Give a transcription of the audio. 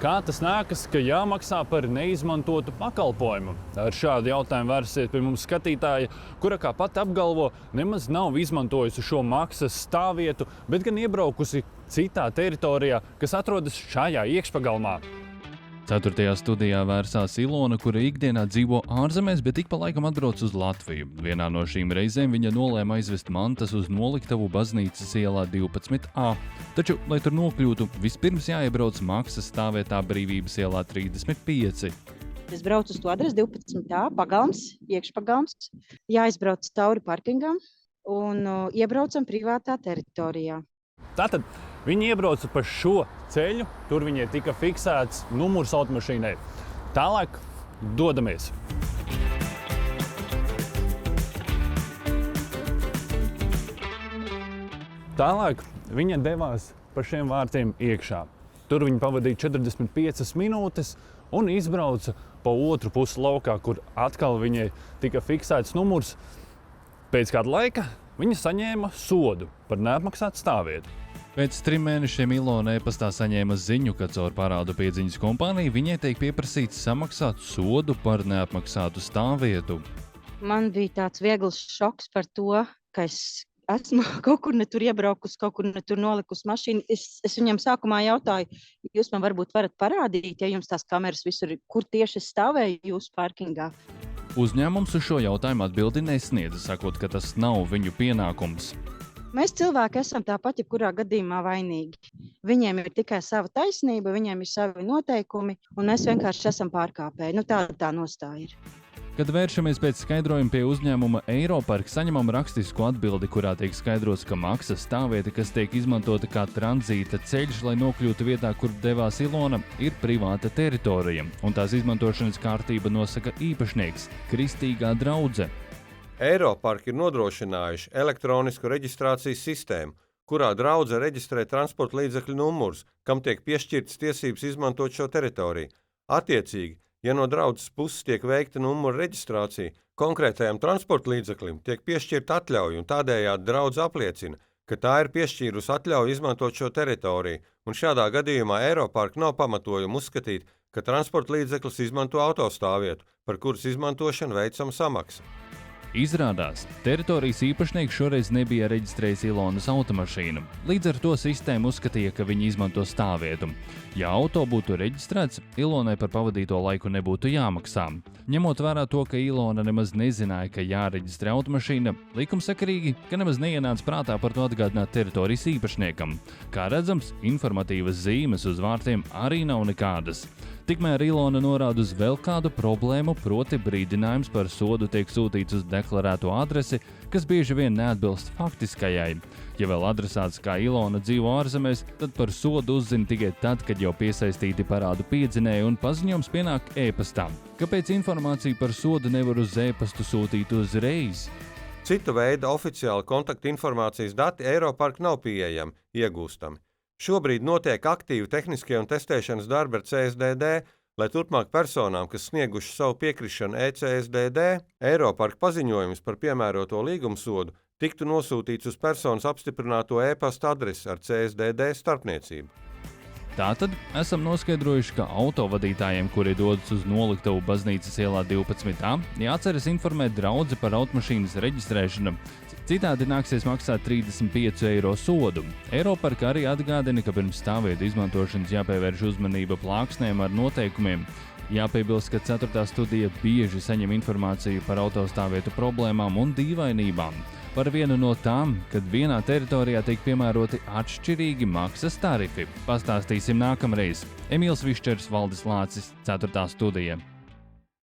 Kā tas nākas, ka jāmaksā par neizmantotu pakalpojumu? Ar šādu jautājumu vērsiet pie mums skatītāja, kura, kā pati apgalvo, nemaz nav izmantojusi šo maksas stāvvietu, bet gan iebraukusi citā teritorijā, kas atrodas šajā iekšpagalmā. 4. studijā vērsās Ilona, kura ikdienā dzīvo ārzemēs, bet ik pa laikam atbrauc uz Latviju. Vienā no šīm reizēm viņa nolēma aizvest mantas uz noliktavu Baznīcas ielā 12A. Taču, lai tur nokļūtu, vispirms jāiebrauc maksas stāvvietā Brīvības ielā 35. Es braucu uz to adresi 12A, pagalms, iekšpagalms, jāizbrauc cauri parkingam un iebraucam privātā teritorijā. Tātad viņi iebrauca pa šo ceļu, tur viņai tika fiksēts numurs automašīnai. Tālāk dodamies. Tālāk viņa devās pa šiem vārtiem iekšā. Tur viņa pavadīja 45 minūtes un izbrauca pa otru pusi laukā, kur atkal viņai tika fiksēts numurs. Pēc kāda laika viņa saņēma sodu par neapmaksātu stāvvietu. Pēc 3 mēnešiem Ilona e-pastā saņēma ziņu, ka caur parādu piedziņas kompāniju viņai tiek pieprasīts samaksāt sodu par neapmaksātu stāvvietu. Man bija tāds viegls šoks par to, ka es esmu kaut kur ne tur iebraukusi, kaut kur ne tur nolikusi mašīnu. Es viņam sākumā jautāju, jūs man varbūt varat parādīt, ja jums tās kameras visur ir, kur tieši es stāvēju jūsu parkingā. Uzņēmums uz šo jautājumu atbildi nesniedza, sakot, ka tas nav viņu pienākums. Mēs cilvēki esam tāpat jebkurā gadījumā vainīgi. Viņiem ir tikai sava taisnība, viņiem ir savi noteikumi, un mēs vienkārši esam pārkāpēji. Tāda tā nostāja ir. Kad vēršamies pēc skaidrojuma pie uzņēmuma Eiropark, saņemam rakstisku atbildi, kurā tiek skaidrots, ka maksas stāvvieta, kas tiek izmantota kā tranzīta ceļš, lai nokļūtu vietā, kur devās Ilona, ir privāta teritorija, un tās izmantošanas kārtība nosaka īpašnieks – Kristīgā draudze. Eiropark ir nodrošinājuši elektronisku reģistrācijas sistēmu, kurā draudze reģistrē transporta līdzekļu numurus, kam tiek piešķirtas tiesības izmantot šo teritoriju. Attiecīgi, ja no draudzes puses tiek veikta numura reģistrācija, konkrētajam transporta līdzeklim tiek piešķirta atļauja, un tādējādi draudze apliecina, ka tā ir piešķīrusi atļauju izmantot šo teritoriju, un šādā gadījumā Eiropark nav pamatojuma uzskatīt, ka transporta līdzeklis izmanto autostāvvietu, par kuras izmantošanu veicama samaksa. Izrādās, teritorijas īpašnieks šoreiz nebija reģistrējis Ilonas automašīnu. Līdz ar to sistēma uzskatīja, ka viņi izmanto stāvvietu. Ja auto būtu reģistrēts, Ilonai par pavadīto laiku nebūtu jāmaksā. Ņemot vērā to, ka Ilona nemaz nezināja, ka jāreģistrē automašīna, likumsakarīgi, ka nemaz neienāca prātā par to atgādināt teritorijas īpašniekam. Kā redzams, informatīvas zīmes uz vārtiem arī nav nekādas. Tikmēr Ilona norāda uz vēl kādu problēmu, proti brīdinājums par sodu tiek sūtīts uz deklarēto adresi, kas bieži vien neatbilst faktiskajai. Ja vēl adresāts kā Ilona dzīvo ārzemēs, tad par sodu uzzina tikai tad, kad jau piesaistīti parādu piedzinēji un paziņojums pienāk e-pastā. Kāpēc informāciju par sodu nevar uz e-pastu sūtīt uzreiz? Cita veida oficiāli kontaktinformācijas dati Eiropark nav pieejami, iegūstami. Šobrīd notiek aktīvi tehniskie un testēšanas darbi ar CSDD, lai turpmāk personām, kas snieguši savu piekrišanu e-CSDD, Eiropark paziņojums par piemēroto līgumsodu tiktu nosūtīts uz personas apstiprināto e-pasta adresi ar CSDD starpniecību. Tātad esam noskaidrojuši, ka autovadītājiem, kuri dodas uz noliktavu Baznīcas ielā 12. jāceras informēt draudzi par automašīnas reģistrēšanu. Citādi nāksies maksāt 35 eiro sodu. Eiropark arī atgādina, ka pirms stāvvietu izmantošanas jāpievērš uzmanība plāksnēm ar noteikumiem. Jāpiebilst, ka 4. studija bieži saņem informāciju par autostāvvietu problēmām un dīvainībām. Par vienu no tām, kad vienā teritorijā tiek piemēroti atšķirīgi maksas tarifi, pastāstīsim nākamreiz. Emīls Višķers, Valdis Lācis, 4. studija.